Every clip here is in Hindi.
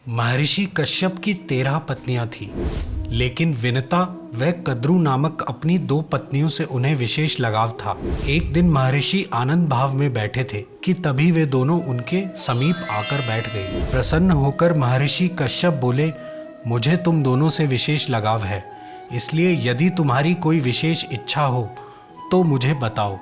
महर्षि कश्यप की 13 पत्नियां थीं, लेकिन विनता व कद्रू नामक अपनी 2 पत्नियों से उन्हें विशेष लगाव था। एक दिन महर्षि आनंद भाव में बैठे थे कि तभी वे दोनों उनके समीप आकर बैठ गए। प्रसन्न होकर महर्षि कश्यप बोले, मुझे तुम दोनों से विशेष लगाव है, इसलिए यदि तुम्हारी कोई विशेष इच्छा हो तो मुझे बताओ,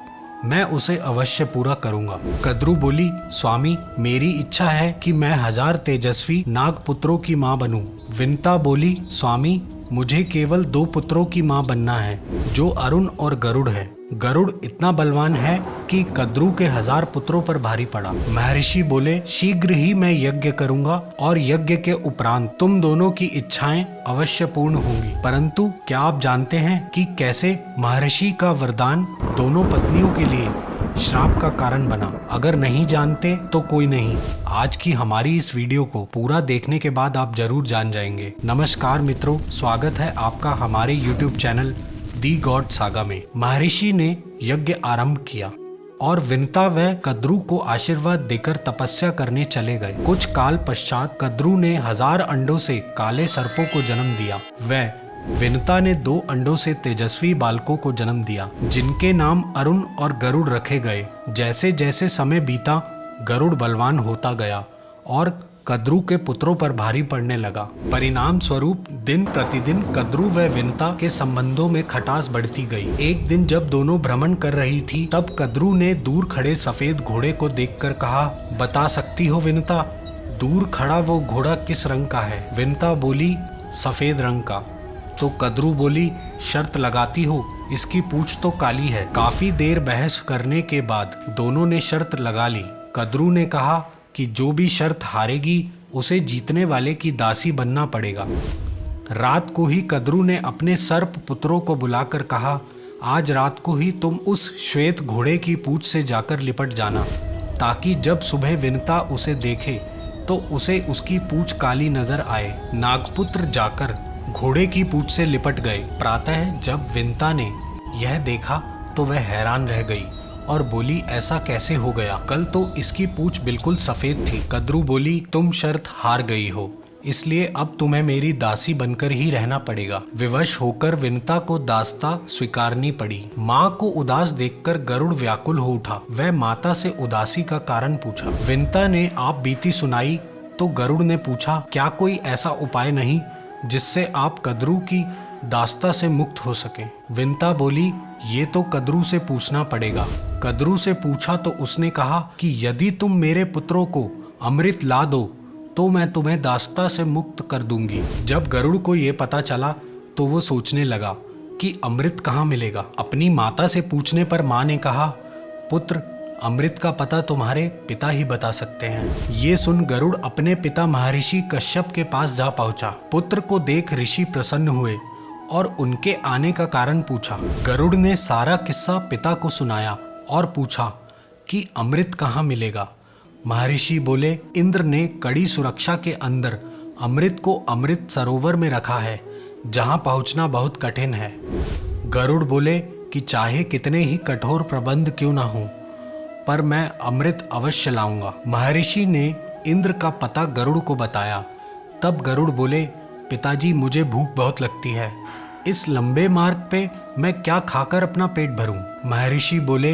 मैं उसे अवश्य पूरा करूंगा। कद्रू बोली, स्वामी, मेरी इच्छा है कि मैं 1000 तेजस्वी नागपुत्रों की मां बनूं। विनता बोली, स्वामी, मुझे केवल 2 पुत्रों की मां बनना है, जो अरुण और गरुड़ है। गरुड़ इतना बलवान है कि कद्रू के 1000 पुत्रों पर भारी पड़ा। महर्षि बोले, शीघ्र ही मैं यज्ञ करूंगा और यज्ञ के उपरांत तुम दोनों की इच्छाएं अवश्य पूर्ण होंगी। परंतु क्या आप जानते हैं कि कैसे महर्षि का वरदान दोनों पत्नियों के लिए श्राप का कारण बना? अगर नहीं जानते तो कोई नहीं, आज की हमारी इस वीडियो को पूरा देखने के बाद आप जरूर जान जाएंगे। नमस्कार मित्रों, स्वागत है आपका हमारे YouTube चैनल दी गॉड सागा में। महर्षि ने यज्ञ आरंभ किया और विनता व कद्रू को आशीर्वाद देकर तपस्या करने चले गए। कुछ काल पश्चात कद्रू ने 1000 अंडों से काले सर्पों को जन्म दिया व विनता ने 2 अंडों से तेजस्वी बालकों को जन्म दिया, जिनके नाम अरुण और गरुड़ रखे गए। जैसे जैसे समय बीता, गरुड़ बलवान होता गया और कद्रू के पुत्रों पर भारी पड़ने लगा। परिणाम स्वरूप दिन प्रतिदिन कद्रू व विनता के संबंधों में खटास बढ़ती गई। एक दिन जब दोनों भ्रमण कर रही थी, तब कद्रू ने दूर खड़े सफेद घोड़े को देखकर कहा, बता सकती हो विनता, दूर खड़ा वो घोड़ा किस रंग का है? विनता बोली, सफेद रंग का। तो कद्रू बोली, शर्त लगाती हो, इसकी पूंछ तो काली है। काफी देर बहस करने के बाद दोनों ने शर्त लगा ली। कद्रू ने कहा कि जो भी शर्त हारेगी उसे जीतने वाले की दासी बनना पड़ेगा। रात को ही कद्रू ने अपने सर्प पुत्रों को बुलाकर कहा, आज रात को ही तुम उस श्वेत घोड़े की पूंछ से जाकर लिपट जाना, ताकि जब सुबह विनता उसे देखे तो उसे उसकी पूंछ काली नजर आए। नागपुत्र जाकर घोड़े की पूंछ से लिपट गए। प्रातः जब विनता ने यह देखा तो वह हैरान रह गई और बोली, ऐसा कैसे हो गया? कल तो इसकी पूंछ बिल्कुल सफेद थी। कद्रू बोली, तुम शर्त हार गई हो, इसलिए अब तुम्हें मेरी दासी बनकर ही रहना पड़ेगा। विवश होकर विनता को दासता स्वीकारनी पड़ी। माँ को उदास देखकर गरुड़ व्याकुल हो उठा। वह माता से उदासी का कारण पूछा। विनता ने आप बीती सुनाई तो गरुड़ ने पूछा, क्या कोई ऐसा उपाय नहीं जिससे आप कद्रू की दास्ता से मुक्त हो सके? विनता बोली, ये तो कद्रू से पूछना पड़ेगा। कद्रू से पूछा तो उसने कहा कि यदि तुम मेरे पुत्रों को अमृत ला दो तो मैं तुम्हें दास्ता से मुक्त कर दूंगी। जब गरुड़ को ये पता चला तो वो सोचने लगा कि अमृत कहाँ मिलेगा। अपनी माता से पूछने पर माँ ने कहा, पुत्र, अमृत का पता तुम्हारे पिता ही बता सकते हैं। ये सुन गरुड़ अपने पिता महर्षि कश्यप के पास जा पहुंचा। पुत्र को देख ऋषि प्रसन्न हुए और उनके आने का कारण पूछा। गरुड़ ने सारा किस्सा पिता को सुनाया और पूछा कि अमृत कहाँ मिलेगा। महर्षि बोले, इंद्र ने कड़ी सुरक्षा के अंदर अमृत को अमृत सरोवर में रखा है, जहाँ पहुँचना बहुत कठिन है। गरुड़ बोले कि चाहे कितने ही कठोर प्रबंध क्यों ना हो, पर मैं अमृत अवश्य लाऊंगा। महर्षि ने इंद्र का पता गरुड़ को बताया। तब गरुड़ बोले, पिताजी, मुझे भूख बहुत लगती है, इस लंबे मार्ग पे मैं क्या खाकर अपना पेट भरूं? महर्षि बोले,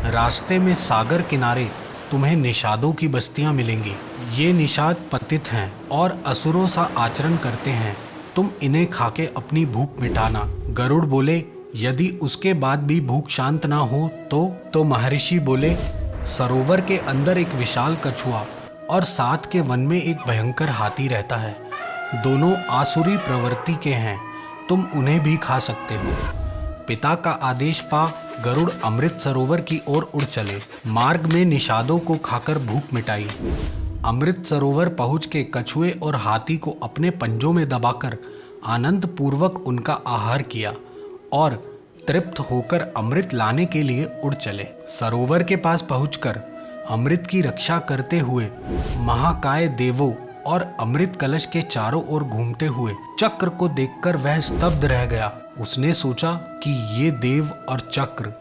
रास्ते में सागर किनारे तुम्हें निषादों की बस्तियां मिलेंगी। ये निषाद पतित हैं और असुरों सा आचरण करते हैं, तुम इन्हें खाके अपनी भूख मिटाना। गरुड़ बोले, यदि उसके बाद भी भूख शांत ना हो तो महर्षि बोले, सरोवर के अंदर एक विशाल कछुआ और साथ के वन में एक भयंकर हाथी रहता है। दोनों आसुरी प्रवृत्ति के हैं, तुम उन्हें भी खा सकते हो। पिता का आदेश पा गरुड़ अमृत सरोवर की ओर उड़ चले। मार्ग में निषादों को खाकर भूख मिटाई। अमृत सरोवर पहुँच के कछुए और हाथी को अपने पंजों में दबाकर आनंद पूर्वक उनका आहार किया और तृप्त होकर अमृत लाने के लिए उड़ चले। सरोवर के पास पहुंचकर अमृत की रक्षा करते हुए महाकाय देवों और अमृत कलश के चारों ओर घूमते हुए चक्र को देखकर वह स्तब्ध रह गया। उसने सोचा कि ये देव और चक्र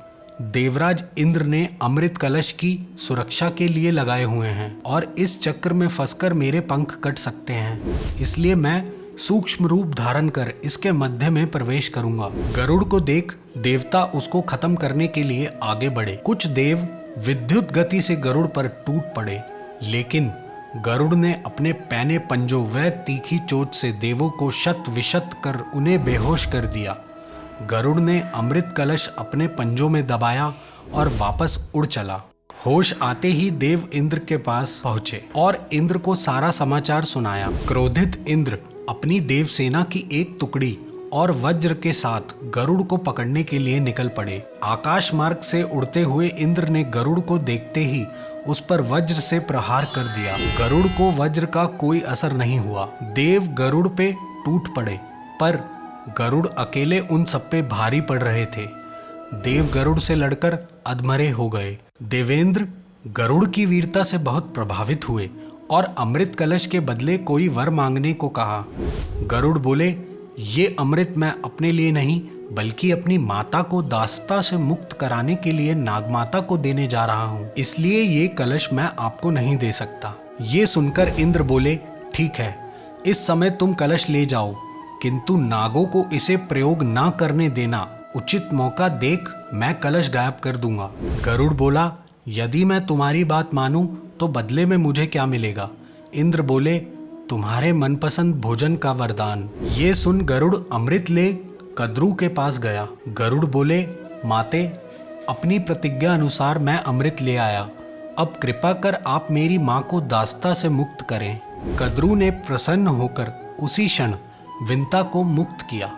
देवराज इंद्र ने अमृत कलश की सुरक्षा के लिए लगाए हुए हैं और इस चक्र में फंसकर मेरे पंख कट सकते हैं, इसलिए मैं सूक्ष्म रूप धारण कर इसके मध्य में प्रवेश करूंगा। गरुड़ को देख देवता उसको खत्म करने के लिए आगे बढ़े। कुछ देव विद्युत गति से गरुड़ पर टूट पड़े, लेकिन गरुड़ ने अपने पैने पंजों व तीखी चोट से देवों को शत विशत कर उन्हें बेहोश कर दिया। गरुड़ ने अमृत कलश अपने पंजों में दबाया और वापस उड़ चला। होश आते ही देव इंद्र के पास पहुंचे और इंद्र को सारा समाचार सुनाया। क्रोधित इंद्र अपनी देव सेना की एक टुकड़ी और वज्र के साथ गरुड़ को पकड़ने के लिए निकल पड़े। आकाश मार्ग से उड़ते हुए इंद्र ने गरुड़ को देखते ही उस पर वज्र से प्रहार कर दिया। गरुड़ को वज्र का कोई असर नहीं हुआ। देव गरुड़ पे टूट पड़े, पर गरुड़ अकेले उन सब पे भारी पड़ रहे थे। देव गरुड़ से लड़कर अधमरे हो गए। देवेंद्र गरुड़ की वीरता से बहुत प्रभावित हुए और अमृत कलश के बदले कोई वर मांगने को कहा। गरुड़ बोले, ये अमृत मैं अपने लिए नहीं बल्कि अपनी माता को दासता से मुक्त कराने के लिए नागमाता को देने जा रहा हूँ, इसलिए ये कलश मैं आपको नहीं दे सकता। ये सुनकर इंद्र बोले, ठीक है, इस समय तुम कलश ले जाओ, किंतु नागों को इसे प्रयोग ना करने देना। उचित मौका देख मैं कलश गायब कर दूंगा। गरुड़ बोला, यदि मैं तुम्हारी बात मानूं तो बदले में मुझे क्या मिलेगा? इंद्र बोले, तुम्हारे मनपसंद भोजन का वरदान। ये सुन गरुड़ अमृत ले कद्रू के पास गया। गरुड़ बोले, माते, अपनी प्रतिज्ञा अनुसार मैं अमृत ले आया, अब कृपा कर आप मेरी माँ को दासता से मुक्त करें। कद्रू ने प्रसन्न होकर उसी क्षण विंता को मुक्त किया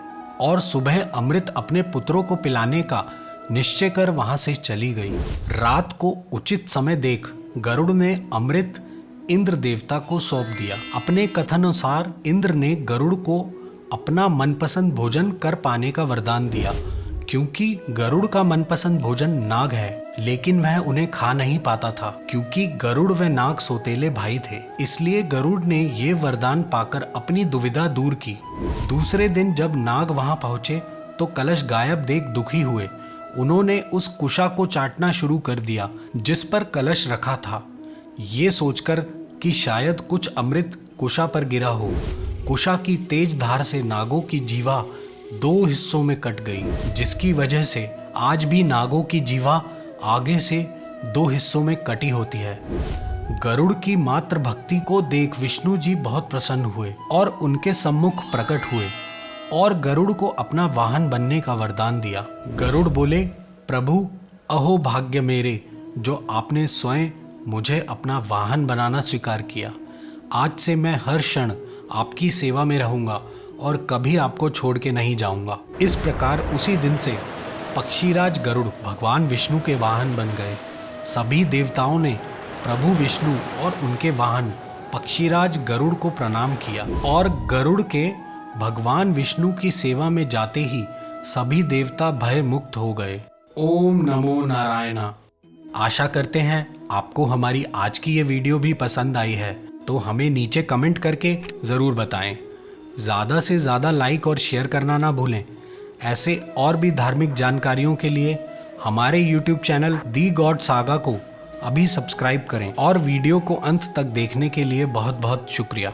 और सुबह अमृत अपने पुत्रों को पिलाने का निश्चय कर वहां से चली गई। रात को उचित समय देख गरुड़ ने अमृत इंद्र देवता को सौंप दिया। अपने कथनानुसार इंद्र ने गरुड़ को अपना मनपसंद भोजन कर पाने का वरदान दिया, क्योंकि गरुड़ का मनपसंद भोजन नाग है, लेकिन वह उन्हें खा नहीं पाता था क्योंकि गरुड़ व नाग सौतेले भाई थे। इसलिए गरुड़ ने ये वरदान पाकर अपनी दुविधा दूर की। दूसरे दिन जब नाग वहां पहुंचे तो कलश गायब देख दुखी हुए। उन्होंने उस कुशा को चाटना शुरू कर दिया जिस पर कलश रखा था, ये सोचकर कि शायद कुछ अमृत कुशा पर गिरा हो। कुशा की तेज धार से नागों की जीवा 2 हिस्सों में कट गई, जिसकी वजह से आज भी नागों की जीवा आगे से 2 हिस्सों में कटी होती है। गरुड़ की मात्र भक्ति को देख विष्णु जी बहुत प्रसन्न हुए और उनके सम्मुख प्रकट हुए और गरुड़ को अपना वाहन बनने का वरदान दिया। गरुड़ बोले, प्रभु, अहो भाग्य मेरे, जो आपने स्वयं मुझे अपना वाहन बनाना स्वीकार किया। आज से मैं हर क्षण आपकी सेवा में रहूंगा और कभी आपको छोड़ के नहीं जाऊंगा। इस प्रकार उसी दिन से पक्षीराज गरुड़ भगवान विष्णु के वाहन बन गए। सभी देवताओं ने प्रभु विष्णु और उनके वाहन पक्षीराज गरुड़ को प्रणाम किया और गरुड़ के भगवान विष्णु की सेवा में जाते ही सभी देवता भय मुक्त हो गए। ओम नमो नारायणा। आशा करते हैं आपको हमारी आज की ये वीडियो भी पसंद आई है, तो हमें नीचे कमेंट करके ज़रूर बताएं। ज़्यादा से ज़्यादा लाइक और शेयर करना ना भूलें। ऐसे और भी धार्मिक जानकारियों के लिए हमारे YouTube चैनल दी गॉड सागा को अभी सब्सक्राइब करें और वीडियो को अंत तक देखने के लिए बहुत बहुत शुक्रिया।